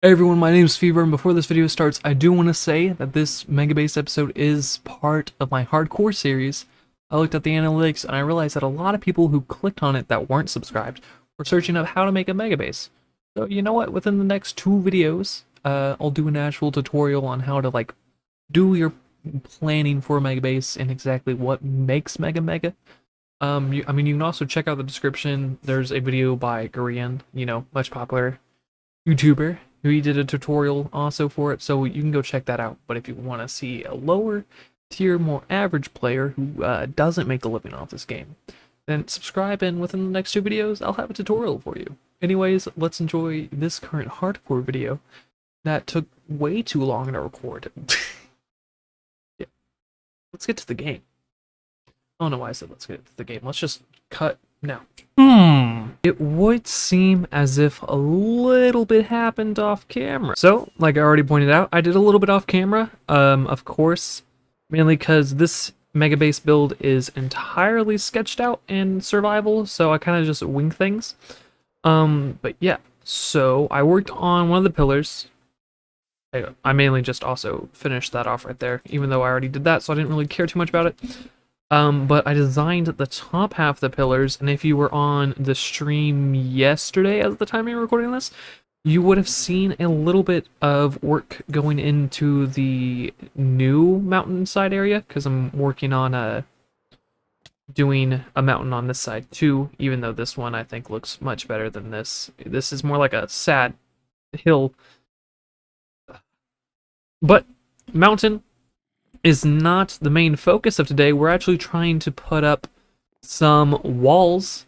Hey everyone, my name is Fever, and before this video starts, I do want to say that this Mega Base episode is part of my hardcore series. I looked at the analytics and I realized that a lot of people who clicked on it that weren't subscribed were searching up how to make a Mega Base. So you know what? Within the next two videos, I'll do an actual tutorial on how to do your planning for a Mega Base and exactly what makes Mega. I mean, you can also check out the description. There's a video by Korean, much popular YouTuber who he did a tutorial also for it, so you can go check that out. But if you want to see a lower tier, more average player who doesn't make a living off this game, then subscribe, and within the next two videos, I'll have a tutorial for you. Anyways, let's enjoy this current hardcore video that took way too long to record. Yeah, let's get to the game. I don't know why I said let's get to the game. Let's just cut now. It would seem as if a little bit happened off camera. So, like I already pointed out, I did a little bit off camera, of course, mainly because this Mega Base build is entirely sketched out in survival, so I kind of just wing things. But yeah, so I worked on one of the pillars. I mainly just also finished that off right there, even though I already did that, so I didn't really care too much about it. But I designed the top half of the pillars, and if you were on the stream yesterday at the time you're recording this, you would have seen a little bit of work going into the new mountainside area, because I'm working on doing a mountain on this side too, even though this one I think looks much better than this. This is more like a sad hill. But mountain is not the main focus of today. We're actually trying to put up some walls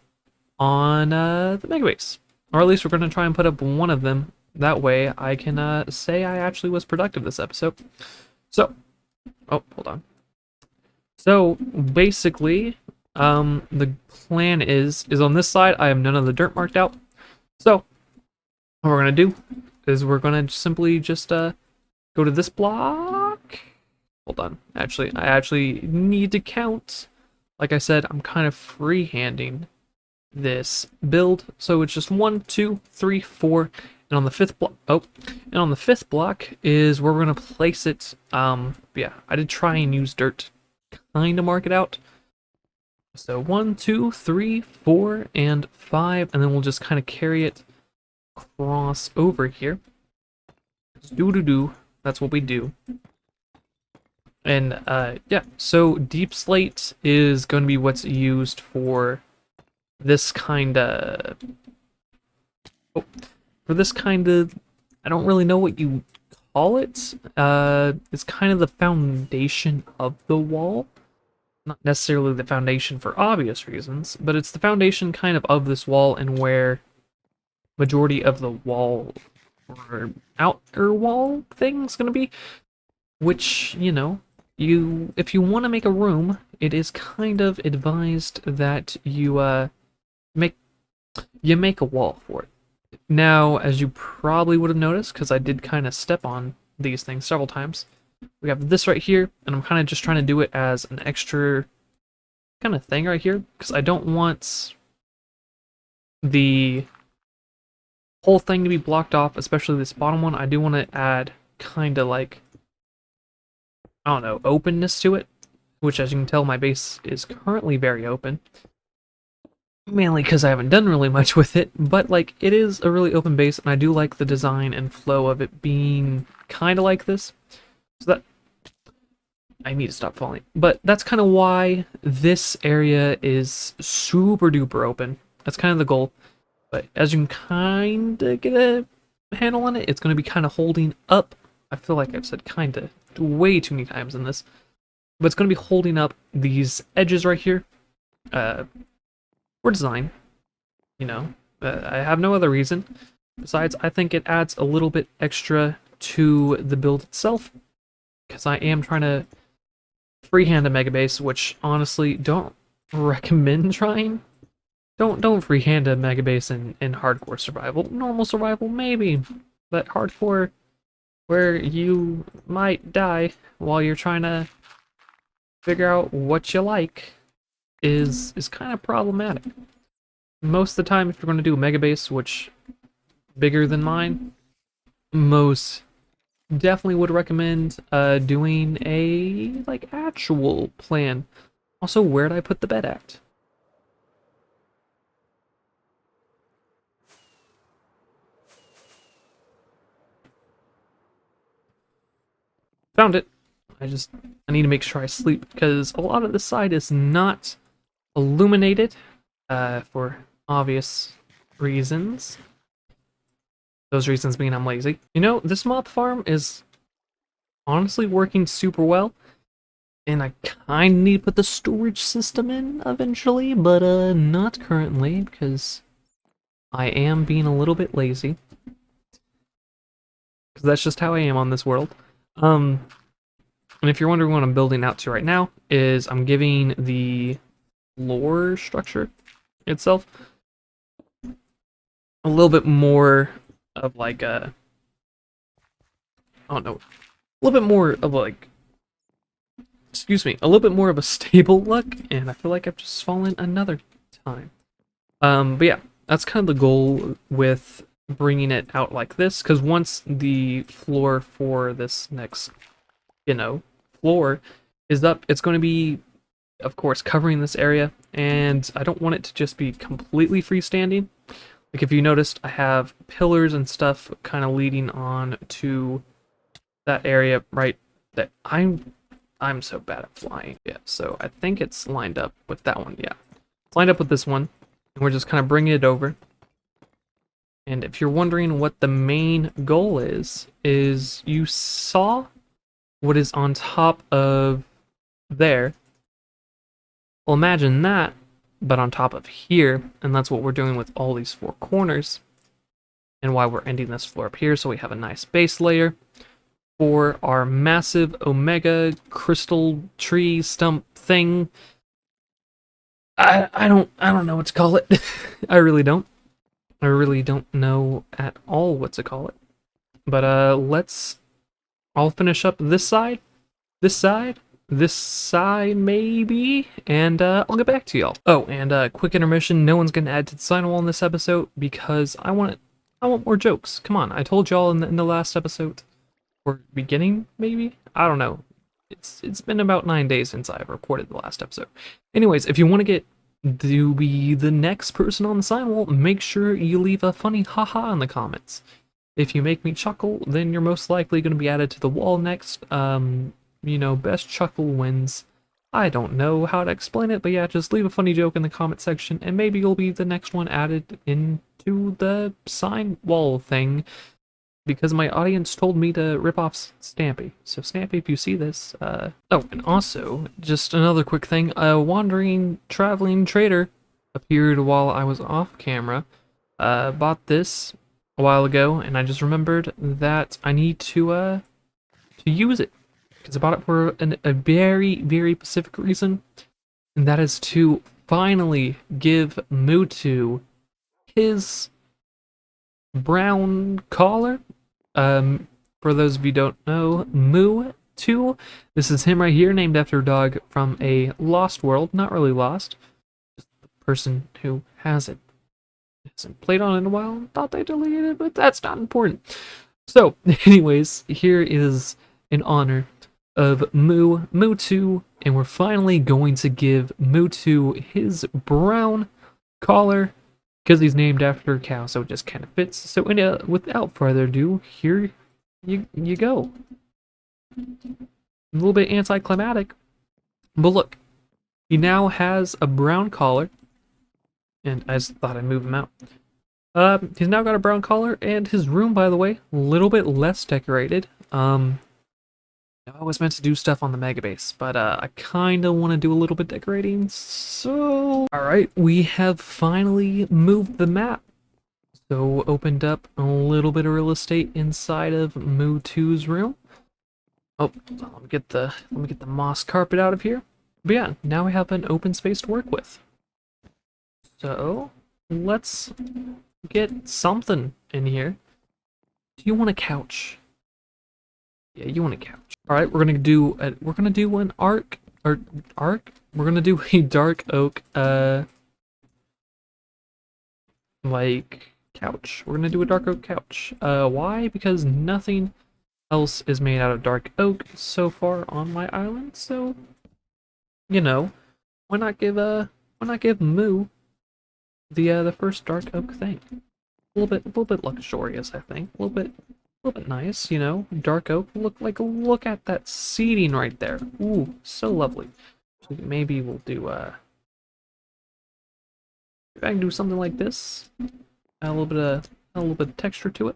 on the Mega Base. Or at least we're going to try and put up one of them. That way I can say I actually was productive this episode. So, oh, hold on. So, basically, the plan is on this side, I have none of the dirt marked out. So, what we're going to do is we're going to simply just go to this block. Hold on. Actually, I actually need to count. Like I said, I'm kind of freehanding this build, so it's just 1, 2, 3, 4, and on the fifth block. Oh, and on the fifth block is where we're gonna place it. Yeah, I did try and use dirt, kind of mark it out. So 1, 2, 3, 4, and 5, and then we'll just kind of carry it across over here. That's what we do. And yeah, so deep slate is going to be what's used for this kind of, I don't really know what you call it. It's kind of the foundation of the wall. Not necessarily the foundation for obvious reasons, but it's the foundation kind of this wall, and where majority of the wall or outer wall thing's going to be, which, if you want to make a room, it is kind of advised that you make a wall for it. Now, as you probably would have noticed, because I did kind of step on these things several times, we have this right here, and I'm kind of just trying to do it as an extra kind of thing right here, because I don't want the whole thing to be blocked off, especially this bottom one. I do want to add kind of like, I don't know, openness to it, which, as you can tell, my base is currently very open. Mainly because I haven't done really much with it, but it is a really open base, and I do like the design and flow of it being kind of like this. So that, I need to stop falling. But that's kind of why this area is super duper open. That's kind of the goal. But as you can kind of get a handle on it, it's going to be kind of holding up. I feel like I've said kind of way too many times in this, but it's going to be holding up these edges right here for design. I have no other reason besides I think it adds a little bit extra to the build itself, because I am trying to freehand a Mega Base, which honestly don't recommend trying. Don't freehand a Mega Base in hardcore survival. Normal survival maybe, but hardcore, where you might die while you're trying to figure out what you like, is kind of problematic. Most of the time, if you're going to do a Mega Base, which bigger than mine, most definitely would recommend doing a like actual plan. Also, where'd I put the bed at? Found it. I need to make sure I sleep because a lot of the side is not illuminated for obvious reasons. Those reasons being I'm lazy. You know, this mob farm is honestly working super well. And I kind of need to put the storage system in eventually, but not currently because I am being a little bit lazy. Because that's just how I am on this world. And if you're wondering what I'm building out to right now, is I'm giving the floor structure itself a little bit more of like a, I don't know, a little bit more of like, excuse me, a little bit more of a stable look, and I feel like I've just fallen another time. But yeah, that's kind of the goal with bringing it out like this, because once the floor for this next, floor is up, it's going to be, of course, covering this area, and I don't want it to just be completely freestanding. Like if you noticed, I have pillars and stuff kind of leading on to that area, right? That I'm so bad at flying. Yeah, so I think it's lined up with that one. Yeah, it's lined up with this one, and we're just kind of bringing it over. And if you're wondering what the main goal is you saw what is on top of there. Well, imagine that, but on top of here, and that's what we're doing with all these four corners, and why we're ending this floor up here, so we have a nice base layer for our massive omega crystal tree stump thing. I don't know what to call it. I really don't. I really don't know at all what to call it. But let's all finish up this side, this side, this side maybe, and I'll get back to y'all. Oh, and quick intermission, no one's gonna add to the sign wall in this episode because I want more jokes. Come on, I told y'all in the last episode, or beginning maybe? I don't know. It's been about 9 days since I've recorded the last episode. Anyways, if you want to get to be the next person on the sign wall, make sure you leave a funny haha in the comments. If you make me chuckle, then you're most likely going to be added to the wall next. Best chuckle wins. I don't know how to explain it, but yeah, just leave a funny joke in the comment section, and maybe you'll be the next one added into the sign wall thing, because my audience told me to rip off Stampy. So Stampy, if you see this, oh, and also, just another quick thing, a wandering traveling trader appeared while I was off camera. Bought this a while ago, and I just remembered that I need to use it, because I bought it for a very, very specific reason, and that is to finally give Mutu his brown collar. For those of you who don't know, Moo2, this is him right here, named after a dog from a lost world. Not really lost, just the person who has it hasn't played on it in a while, thought they deleted it, but that's not important. So, anyways, here is in honor of Moo2, and we're finally going to give Moo2 his brown collar, because he's named after a cow, so it just kind of fits. So without further ado, here you go. A little bit anticlimactic, but look, he now has a brown collar, and I just thought I'd move him out. He's now got a brown collar, and his room, by the way, a little bit less decorated. I was meant to do stuff on the mega base, but I kind of want to do a little bit decorating, so... Alright, we have finally moved the map. So opened up a little bit of real estate inside of Moo2's room. Oh, let me get the moss carpet out of here. But yeah, now we have an open space to work with. So let's get something in here. Do you want a couch? Yeah, you want a couch. All right, we're gonna do an arc. We're gonna do a dark oak like couch. We're gonna do a dark oak couch. Why? Because nothing else is made out of dark oak so far on my island, so you know, why not give Moo the first dark oak thing? A little bit luxurious, I think. A little bit nice, you know. Dark oak. Look at that seating right there. Ooh, so lovely. So maybe we'll do maybe I can do something like this. Add a little bit of texture to it.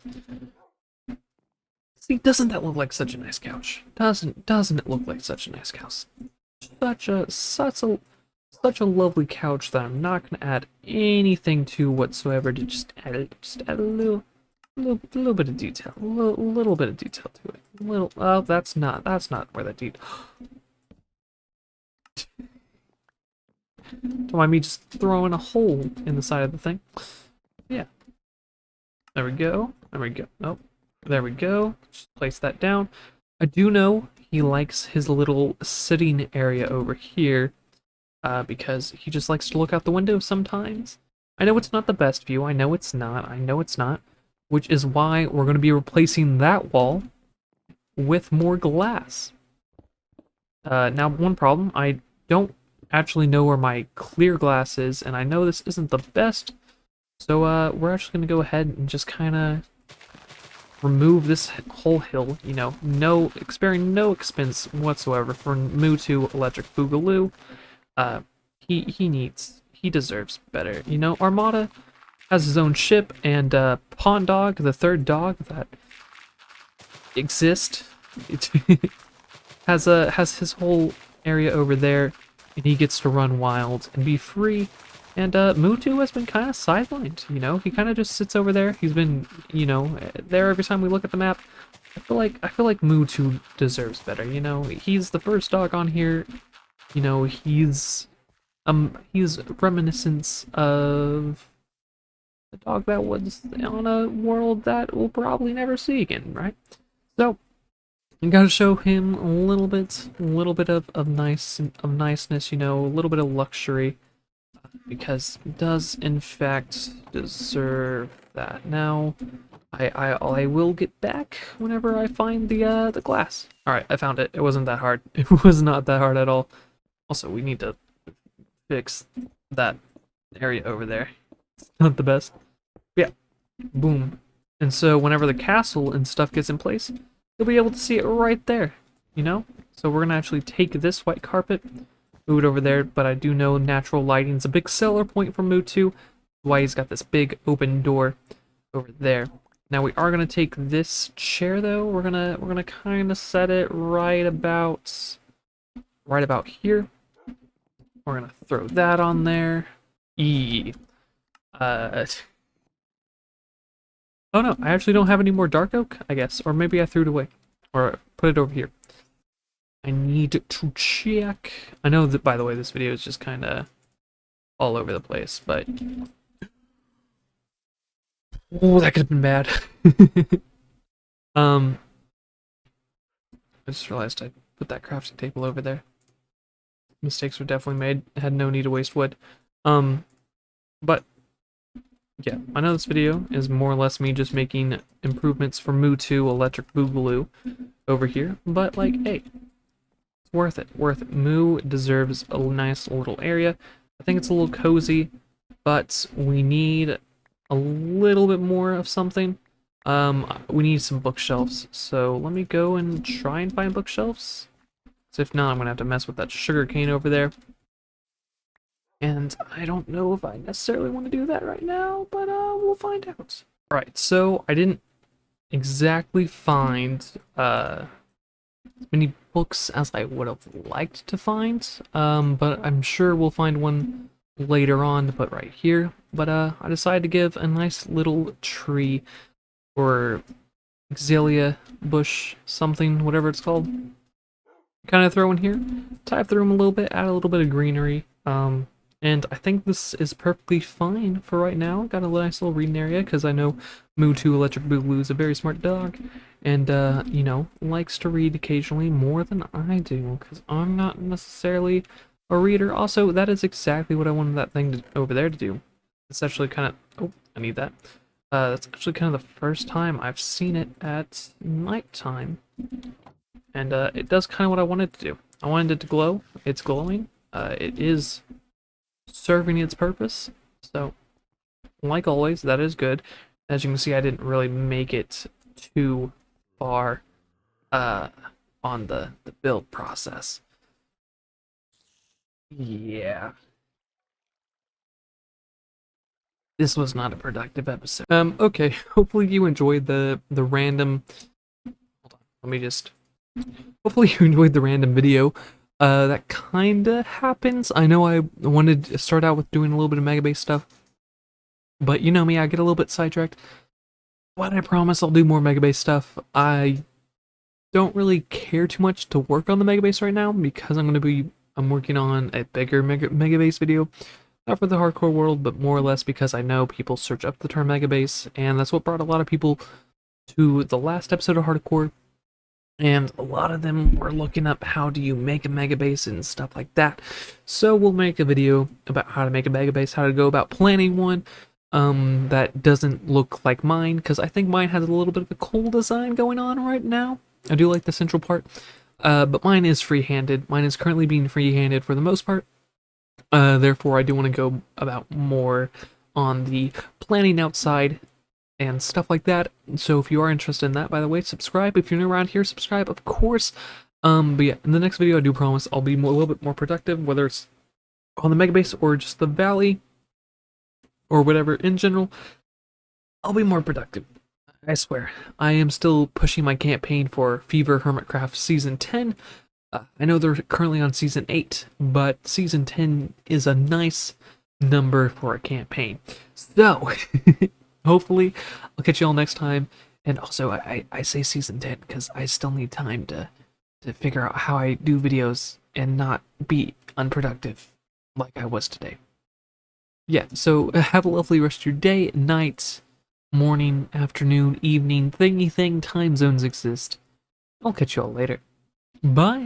See, doesn't that look like such a nice couch? Doesn't it look like such a nice couch? Such a lovely couch that I'm not gonna add anything to whatsoever to just add a little bit of detail, a little bit of detail to it. Oh, that's not where that detail. Don't mind me just throwing a hole in the side of the thing. Yeah. There we go. There we go. Oh, there we go. Just place that down. I do know he likes his little sitting area over here because he just likes to look out the window sometimes. I know it's not the best view. I know it's not. I know it's not. Which is why we're going to be replacing that wall with more glass. Now, one problem. I don't actually know where my clear glass is, and I know this isn't the best. So we're actually going to go ahead and just kind of remove this whole hill, you know, sparing no expense whatsoever for Moo to Electric Boogaloo. He deserves better. You know, Armada has his own ship, and Pawn Dog, the third dog that exists, has his whole area over there, and he gets to run wild and be free. And Mewtwo has been kind of sidelined, you know. He kind of just sits over there. He's been, you know, there every time we look at the map. I feel like Mewtwo deserves better, you know. He's the first dog on here. You know, he's reminiscence of the dog that was on a world that we'll probably never see again, right? So you gotta show him a little bit of niceness, you know, a little bit of luxury. Because it does in fact deserve that. Now, I will get back whenever I find the glass. All right, I found it. It wasn't that hard. It was not that hard at all. Also, we need to fix that area over there. It's not the best. But yeah, boom. And so whenever the castle and stuff gets in place, you'll be able to see it right there. You know. So we're gonna actually take this white carpet. Move it over there, but I do know natural lighting's a big seller point for Mewtwo. Why he's got this big open door over there. Now we are gonna take this chair though. We're gonna kind of set it right about here. We're gonna throw that on there. Oh no, I actually don't have any more dark oak, I guess, or maybe I threw it away, or put it over here. I need to check. I know that, by the way, this video is just kind of all over the place, but oh, that could have been bad. I just realized I put that crafting table over there. Mistakes were definitely made. Had no need to waste wood. But yeah, I know this video is more or less me just making improvements for Mewtwo Electric Boogaloo over here, but like, hey. Worth it. Moo deserves a nice little area. I think it's a little cozy, but we need a little bit more of something. We need some bookshelves, so let me go and try and find bookshelves. So if not, I'm gonna have to mess with that sugar cane over there. And I don't know if I necessarily want to do that right now, but we'll find out. Alright, so I didn't exactly find as many books as I would have liked to find, but I'm sure we'll find one later on to put right here. But I decided to give a nice little tree or Xelia bush, something, whatever it's called, kind of throw in here, type through them a little bit, add a little bit of greenery, and I think this is perfectly fine for right now. Got a nice little reading area, because I know Mewtwo Electric Boogaloo is a very smart dog, and, you know, likes to read occasionally more than I do, because I'm not necessarily a reader. Also, that is exactly what I wanted that thing over there to do. It's actually kind of, oh, I need that. That's actually kind of the first time I've seen it at nighttime. And it does kind of what I wanted to do. I wanted it to glow. It's glowing. It is serving its purpose. So, like always, that is good. As you can see, I didn't really make it too far on the build process. Yeah. This was not a productive episode. Okay, hopefully you enjoyed the random... Hold on, let me just... Hopefully you enjoyed the random video. That kinda happens. I know I wanted to start out with doing a little bit of Mega Base stuff, but you know me, I get a little bit sidetracked. But I promise I'll do more Mega Base stuff. I don't really care too much to work on the Mega Base right now because I'm working on a bigger Mega Base video. Not for the hardcore world, but more or less because I know people search up the term Mega Base, and that's what brought a lot of people to the last episode of Hardcore. And a lot of them were looking up how do you make a Mega Base and stuff like that. So we'll make a video about how to make a Mega Base, how to go about planning one that doesn't look like mine, because I think mine has a little bit of a cool design going on right now. I do like the central part, but mine is free-handed. Mine is currently being free-handed for the most part. Therefore, I do want to go about more on the planning outside and stuff like that. So if you are interested in that, by the way, subscribe. If you're new around here, subscribe, of course. But yeah, in the next video, I do promise I'll be a little bit more productive, whether it's on the Mega Base or just the Valley or whatever in general. I'll be more productive. I swear. I am still pushing my campaign for Fever Hermitcraft Season 10. I know they're currently on Season 8, but Season 10 is a nice number for a campaign. So, hopefully, I'll catch you all next time. And also, I say Season 10 because I still need time to figure out how I do videos and not be unproductive like I was today. Yeah, so have a lovely rest of your day, night, morning, afternoon, evening, thingy thing, time zones exist. I'll catch you all later. Bye!